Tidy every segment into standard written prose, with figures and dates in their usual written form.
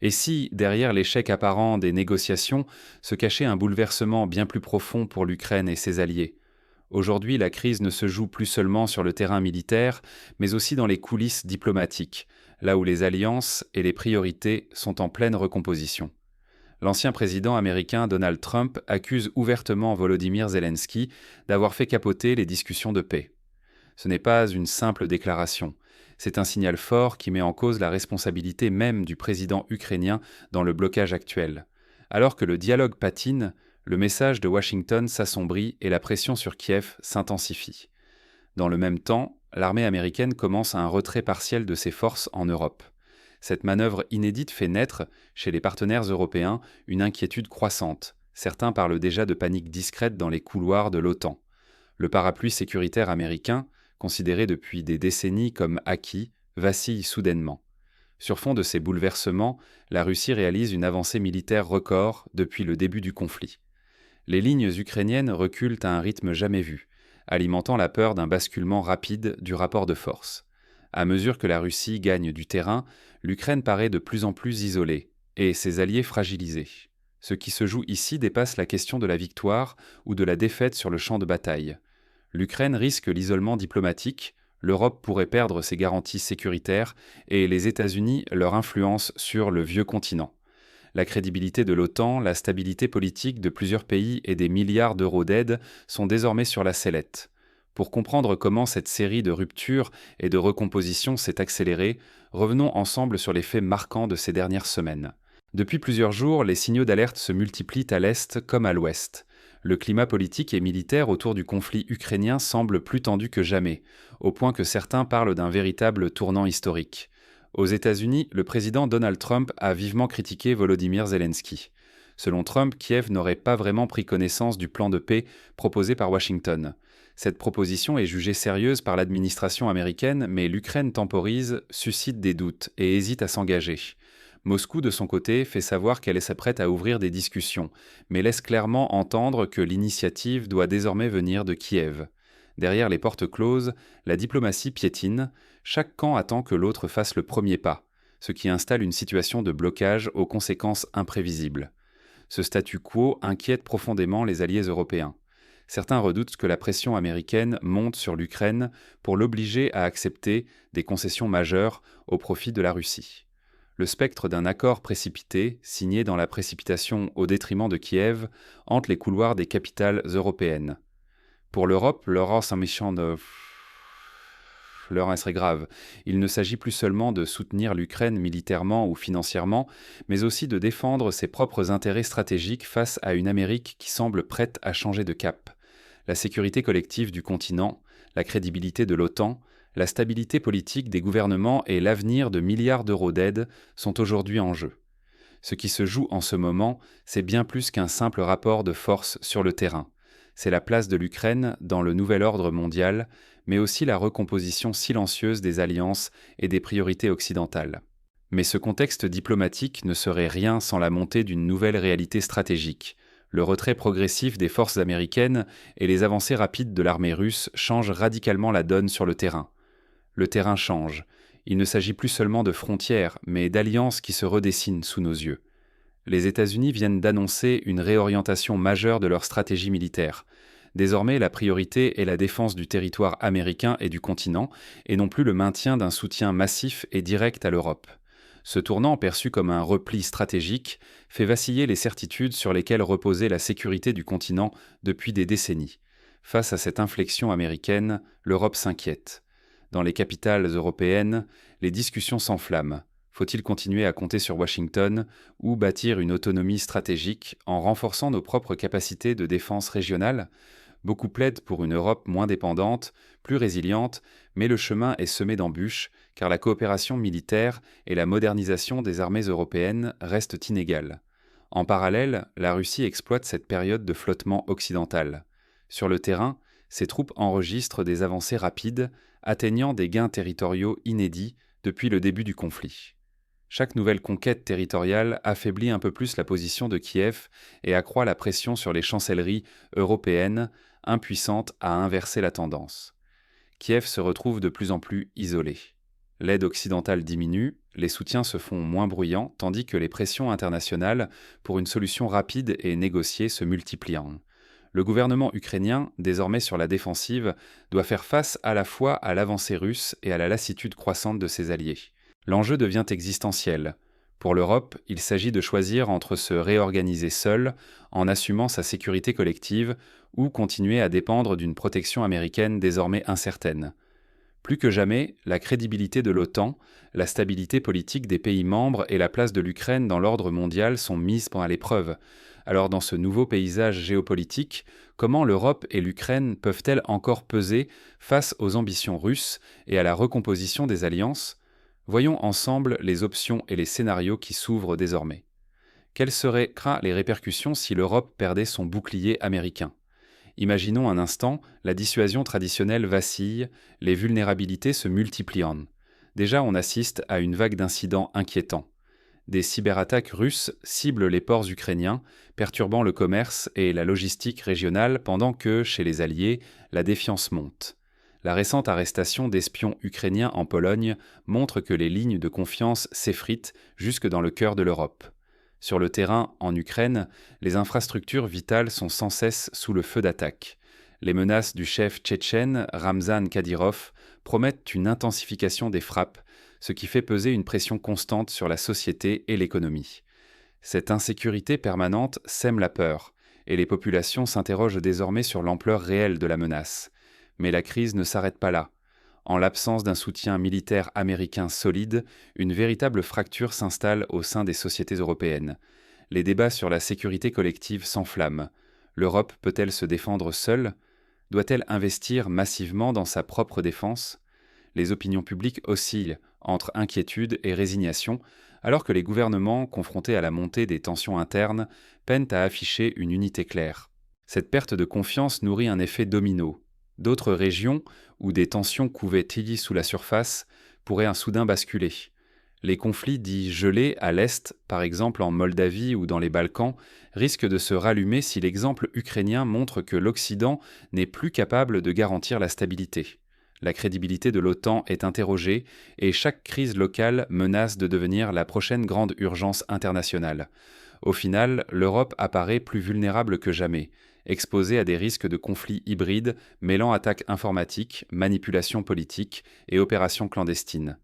Et si, derrière l'échec apparent des négociations, se cachait un bouleversement bien plus profond pour l'Ukraine et ses alliés? Aujourd'hui, la crise ne se joue plus seulement sur le terrain militaire, mais aussi dans les coulisses diplomatiques, là où les alliances et les priorités sont en pleine recomposition. L'ancien président américain Donald Trump accuse ouvertement Volodymyr Zelensky d'avoir fait capoter les discussions de paix. Ce n'est pas une simple déclaration, c'est un signal fort qui met en cause la responsabilité même du président ukrainien dans le blocage actuel. Alors que le dialogue patine, le message de Washington s'assombrit et la pression sur Kiev s'intensifie. Dans le même temps, l'armée américaine commence un retrait partiel de ses forces en Europe. Cette manœuvre inédite fait naître, chez les partenaires européens, une inquiétude croissante. Certains parlent déjà de panique discrète dans les couloirs de l'OTAN. Le parapluie sécuritaire américain, considéré depuis des décennies comme acquis, vacille soudainement. Sur fond de ces bouleversements, la Russie réalise une avancée militaire record depuis le début du conflit. Les lignes ukrainiennes reculent à un rythme jamais vu, alimentant la peur d'un basculement rapide du rapport de force. À mesure que la Russie gagne du terrain, l'Ukraine paraît de plus en plus isolée, et ses alliés fragilisés. Ce qui se joue ici dépasse la question de la victoire ou de la défaite sur le champ de bataille. L'Ukraine risque l'isolement diplomatique, l'Europe pourrait perdre ses garanties sécuritaires et les États-Unis leur influence sur le vieux continent. La crédibilité de l'OTAN, la stabilité politique de plusieurs pays et des milliards d'euros d'aide sont désormais sur la sellette. Pour comprendre comment cette série de ruptures et de recompositions s'est accélérée, revenons ensemble sur les faits marquants de ces dernières semaines. Depuis plusieurs jours, les signaux d'alerte se multiplient à l'Est comme à l'Ouest. Le climat politique et militaire autour du conflit ukrainien semble plus tendu que jamais, au point que certains parlent d'un véritable tournant historique. Aux États-Unis, le président Donald Trump a vivement critiqué Volodymyr Zelensky. Selon Trump, Kiev n'aurait pas vraiment pris connaissance du plan de paix proposé par Washington. Cette proposition est jugée sérieuse par l'administration américaine, mais l'Ukraine temporise, suscite des doutes et hésite à s'engager. Moscou, de son côté, fait savoir qu'elle est prête à ouvrir des discussions, mais laisse clairement entendre que l'initiative doit désormais venir de Kiev. Derrière les portes closes, la diplomatie piétine, chaque camp attend que l'autre fasse le premier pas, ce qui installe une situation de blocage aux conséquences imprévisibles. Ce statu quo inquiète profondément les alliés européens. Certains redoutent que la pression américaine monte sur l'Ukraine pour l'obliger à accepter des concessions majeures au profit de la Russie. Le spectre d'un accord précipité, signé dans la précipitation au détriment de Kiev, hante les couloirs des capitales européennes. Pour l'Europe, l'heure serait grave. Il ne s'agit plus seulement de soutenir l'Ukraine militairement ou financièrement, mais aussi de défendre ses propres intérêts stratégiques face à une Amérique qui semble prête à changer de cap. La sécurité collective du continent, la crédibilité de l'OTAN, la stabilité politique des gouvernements et l'avenir de milliards d'euros d'aide sont aujourd'hui en jeu. Ce qui se joue en ce moment, c'est bien plus qu'un simple rapport de force sur le terrain. C'est la place de l'Ukraine dans le nouvel ordre mondial, mais aussi la recomposition silencieuse des alliances et des priorités occidentales. Mais ce contexte diplomatique ne serait rien sans la montée d'une nouvelle réalité stratégique. Le retrait progressif des forces américaines et les avancées rapides de l'armée russe changent radicalement la donne sur le terrain. Le terrain change. Il ne s'agit plus seulement de frontières, mais d'alliances qui se redessinent sous nos yeux. Les États-Unis viennent d'annoncer une réorientation majeure de leur stratégie militaire. Désormais, la priorité est la défense du territoire américain et du continent, et non plus le maintien d'un soutien massif et direct à l'Europe. Ce tournant, perçu comme un repli stratégique, fait vaciller les certitudes sur lesquelles reposait la sécurité du continent depuis des décennies. Face à cette inflexion américaine, l'Europe s'inquiète. Dans les capitales européennes, les discussions s'enflamment. Faut-il continuer à compter sur Washington ou bâtir une autonomie stratégique en renforçant nos propres capacités de défense régionale? Beaucoup plaident pour une Europe moins dépendante, plus résiliente, mais le chemin est semé d'embûches car la coopération militaire et la modernisation des armées européennes restent inégales. En parallèle, la Russie exploite cette période de flottement occidental. Sur le terrain, ses troupes enregistrent des avancées rapides, atteignant des gains territoriaux inédits depuis le début du conflit. Chaque nouvelle conquête territoriale affaiblit un peu plus la position de Kiev et accroît la pression sur les chancelleries européennes, impuissantes à inverser la tendance. Kiev se retrouve de plus en plus isolé. L'aide occidentale diminue, les soutiens se font moins bruyants, tandis que les pressions internationales pour une solution rapide et négociée se multiplient. Le gouvernement ukrainien, désormais sur la défensive, doit faire face à la fois à l'avancée russe et à la lassitude croissante de ses alliés. L'enjeu devient existentiel. Pour l'Europe, il s'agit de choisir entre se réorganiser seule, en assumant sa sécurité collective, ou continuer à dépendre d'une protection américaine désormais incertaine. Plus que jamais, la crédibilité de l'OTAN, la stabilité politique des pays membres et la place de l'Ukraine dans l'ordre mondial sont mises à l'épreuve. Alors dans ce nouveau paysage géopolitique, comment l'Europe et l'Ukraine peuvent-elles encore peser face aux ambitions russes et à la recomposition des alliances? Voyons ensemble les options et les scénarios qui s'ouvrent désormais. Quelles seraient les répercussions si l'Europe perdait son bouclier américain? Imaginons un instant, la dissuasion traditionnelle vacille, les vulnérabilités se multiplient. Déjà, on assiste à une vague d'incidents inquiétants. Des cyberattaques russes ciblent les ports ukrainiens, perturbant le commerce et la logistique régionale pendant que, chez les Alliés, la défiance monte. La récente arrestation d'espions ukrainiens en Pologne montre que les lignes de confiance s'effritent jusque dans le cœur de l'Europe. Sur le terrain, en Ukraine, les infrastructures vitales sont sans cesse sous le feu d'attaque. Les menaces du chef tchétchène Ramzan Kadyrov promettent une intensification des frappes, ce qui fait peser une pression constante sur la société et l'économie. Cette insécurité permanente sème la peur, et les populations s'interrogent désormais sur l'ampleur réelle de la menace. Mais la crise ne s'arrête pas là. En l'absence d'un soutien militaire américain solide, une véritable fracture s'installe au sein des sociétés européennes. Les débats sur la sécurité collective s'enflamment. L'Europe peut-elle se défendre seule? Doit-elle investir massivement dans sa propre défense? Les opinions publiques oscillent entre inquiétude et résignation, alors que les gouvernements, confrontés à la montée des tensions internes, peinent à afficher une unité claire. Cette perte de confiance nourrit un effet domino. D'autres régions, où des tensions couvaient tillis sous la surface, pourraient soudain basculer. Les conflits dits gelés à l'Est, par exemple en Moldavie ou dans les Balkans, risquent de se rallumer si l'exemple ukrainien montre que l'Occident n'est plus capable de garantir la stabilité. La crédibilité de l'OTAN est interrogée et chaque crise locale menace de devenir la prochaine grande urgence internationale. Au final, l'Europe apparaît plus vulnérable que jamais, exposée à des risques de conflits hybrides mêlant attaques informatiques, manipulations politiques et opérations clandestines.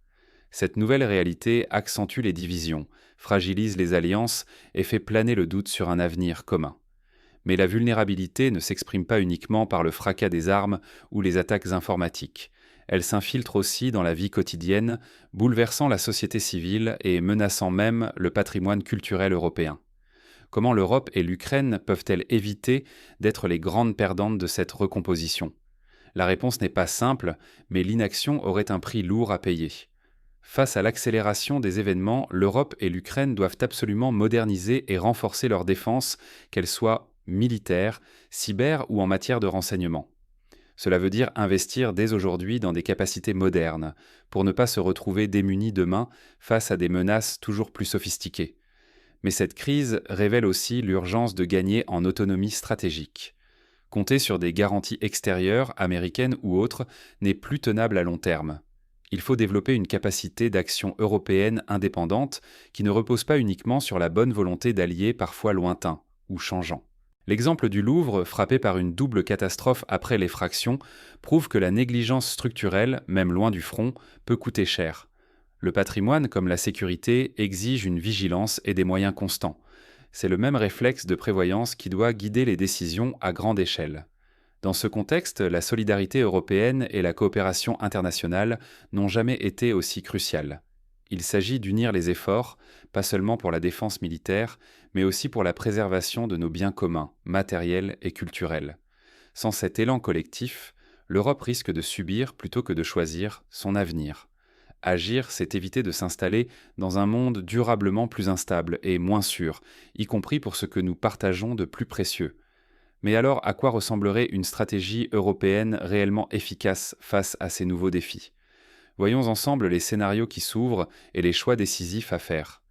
Cette nouvelle réalité accentue les divisions, fragilise les alliances et fait planer le doute sur un avenir commun. Mais la vulnérabilité ne s'exprime pas uniquement par le fracas des armes ou les attaques informatiques. Elle s'infiltre aussi dans la vie quotidienne, bouleversant la société civile et menaçant même le patrimoine culturel européen. Comment l'Europe et l'Ukraine peuvent-elles éviter d'être les grandes perdantes de cette recomposition? La réponse n'est pas simple, mais l'inaction aurait un prix lourd à payer. Face à l'accélération des événements, l'Europe et l'Ukraine doivent absolument moderniser et renforcer leur défense, qu'elle soit militaire, cyber ou en matière de renseignement. Cela veut dire investir dès aujourd'hui dans des capacités modernes, pour ne pas se retrouver démunis demain face à des menaces toujours plus sophistiquées. Mais cette crise révèle aussi l'urgence de gagner en autonomie stratégique. Compter sur des garanties extérieures, américaines ou autres, n'est plus tenable à long terme. Il faut développer une capacité d'action européenne indépendante qui ne repose pas uniquement sur la bonne volonté d'alliés parfois lointains ou changeants. L'exemple du Louvre, frappé par une double catastrophe après l'effraction, prouve que la négligence structurelle, même loin du front, peut coûter cher. Le patrimoine, comme la sécurité, exige une vigilance et des moyens constants. C'est le même réflexe de prévoyance qui doit guider les décisions à grande échelle. Dans ce contexte, la solidarité européenne et la coopération internationale n'ont jamais été aussi cruciales. Il s'agit d'unir les efforts, pas seulement pour la défense militaire, mais aussi pour la préservation de nos biens communs, matériels et culturels. Sans cet élan collectif, l'Europe risque de subir, plutôt que de choisir, son avenir. Agir, c'est éviter de s'installer dans un monde durablement plus instable et moins sûr, y compris pour ce que nous partageons de plus précieux. Mais alors, à quoi ressemblerait une stratégie européenne réellement efficace face à ces nouveaux défis? Voyons ensemble les scénarios qui s'ouvrent et les choix décisifs à faire.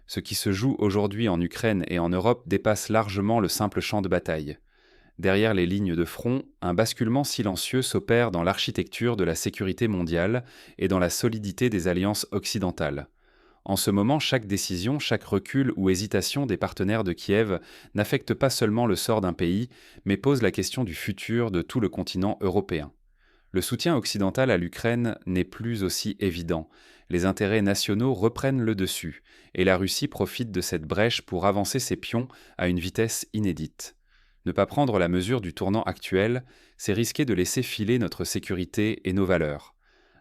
Ce qui se joue aujourd'hui en Ukraine et en Europe dépasse largement le simple champ de bataille. Derrière les lignes de front, un basculement silencieux s'opère dans l'architecture de la sécurité mondiale et dans la solidité des alliances occidentales. En ce moment, chaque décision, chaque recul ou hésitation des partenaires de Kiev n'affecte pas seulement le sort d'un pays, mais pose la question du futur de tout le continent européen. Le soutien occidental à l'Ukraine n'est plus aussi évident. Les intérêts nationaux reprennent le dessus, et la Russie profite de cette brèche pour avancer ses pions à une vitesse inédite. Ne pas prendre la mesure du tournant actuel, c'est risquer de laisser filer notre sécurité et nos valeurs.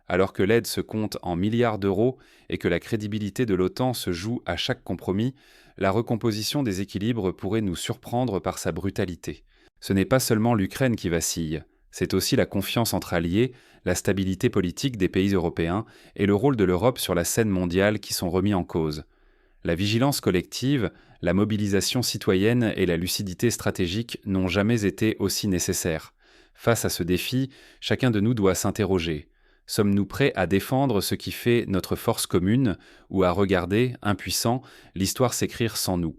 Alors que l'aide se compte en milliards d'euros et que la crédibilité de l'OTAN se joue à chaque compromis, la recomposition des équilibres pourrait nous surprendre par sa brutalité. Ce n'est pas seulement l'Ukraine qui vacille, c'est aussi la confiance entre alliés, la stabilité politique des pays européens et le rôle de l'Europe sur la scène mondiale qui sont remis en cause. La vigilance collective, la mobilisation citoyenne et la lucidité stratégique n'ont jamais été aussi nécessaires. Face à ce défi, chacun de nous doit s'interroger. Sommes-nous prêts à défendre ce qui fait notre force commune ou à regarder, impuissants, l'histoire s'écrire sans nous ?